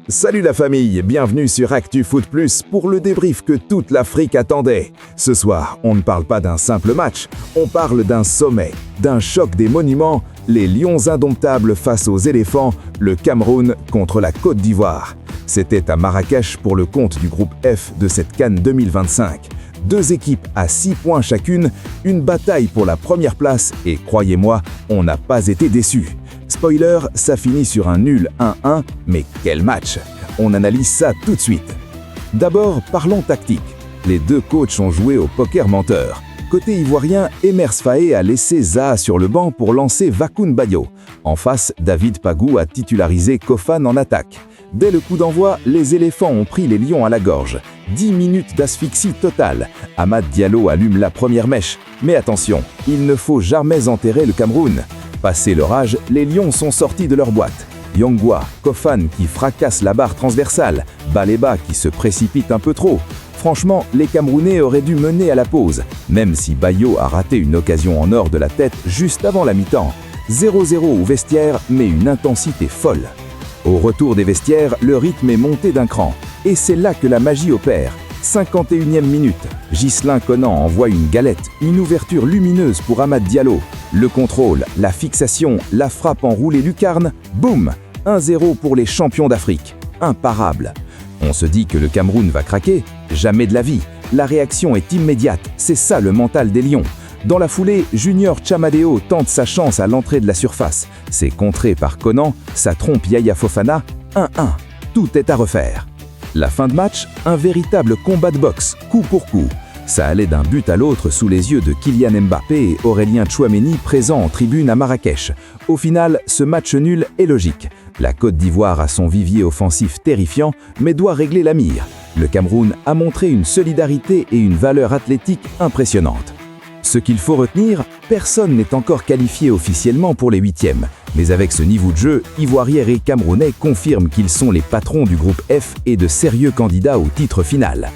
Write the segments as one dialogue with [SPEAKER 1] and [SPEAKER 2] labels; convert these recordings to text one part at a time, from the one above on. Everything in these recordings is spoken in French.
[SPEAKER 1] Salut la famille, bienvenue sur Actu Foot Plus pour le débrief que toute l'Afrique attendait. Ce soir, on ne parle pas d'un simple match, on parle d'un sommet, d'un choc des monuments, les lions indomptables face aux éléphants, le Cameroun contre la Côte d'Ivoire. C'était à Marrakech pour le compte du groupe F de cette CAN 2025. Deux équipes à 6 points chacune, une bataille pour la première place et croyez-moi, on n'a pas été déçus. Spoiler, ça finit sur un nul 1-1, mais quel match! On analyse ça tout de suite. D'abord, parlons tactique. Les deux coachs ont joué au poker menteur. Côté ivoirien, Emers Faé a laissé Zaha sur le banc pour lancer Wakoun Bayo. En face, David Pagou a titularisé Kofan en attaque. Dès le coup d'envoi, les éléphants ont pris les lions à la gorge. 10 minutes d'asphyxie totale. Amad Diallo allume la première mèche. Mais attention, il ne faut jamais enterrer le Cameroun. Passé l'orage, les lions sont sortis de leur boîte. Yongwa, Kofan qui fracasse la barre transversale, Baleba qui se précipite un peu trop. Franchement, les Camerounais auraient dû mener à la pause, même si Bayo a raté une occasion en or de la tête juste avant la mi-temps. 0-0 au vestiaire, mais une intensité folle. Au retour des vestiaires, le rythme est monté d'un cran. Et c'est là que la magie opère. 51e minute, Ghislain Conan envoie une galette, une ouverture lumineuse pour Amad Diallo. Le contrôle, la fixation, la frappe en roulé lucarne, boum! 1-0 pour les champions d'Afrique. Imparable. On se dit que le Cameroun va craquer? Jamais de la vie. La réaction est immédiate, c'est ça le mental des Lions. Dans la foulée, Junior Chamadeo tente sa chance à l'entrée de la surface. C'est contré par Conan, ça trompe Yaya Fofana, 1-1. Tout est à refaire. La fin de match, un véritable combat de boxe, coup pour coup. Ça allait d'un but à l'autre sous les yeux de Kylian Mbappé et Aurélien Tchouaméni présents en tribune à Marrakech. Au final, ce match nul est logique. La Côte d'Ivoire a son vivier offensif terrifiant, mais doit régler la mire. Le Cameroun a montré une solidarité et une valeur athlétique impressionnantes. Ce qu'il faut retenir, personne n'est encore qualifié officiellement pour les huitièmes. Mais avec ce niveau de jeu, Ivoiriens et Camerounais confirment qu'ils sont les patrons du groupe F et de sérieux candidats au titre final.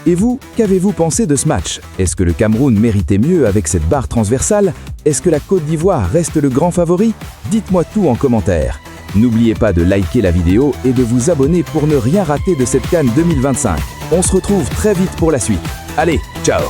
[SPEAKER 1] Et vous, qu'avez-vous pensé de ce match? Est-ce que le Cameroun méritait mieux avec cette barre transversale? Est-ce que la Côte d'Ivoire reste le grand favori? Dites-moi tout en commentaire. N'oubliez pas de liker la vidéo et de vous abonner pour ne rien rater de cette CAN 2025. On se retrouve très vite pour la suite. Allez, ciao!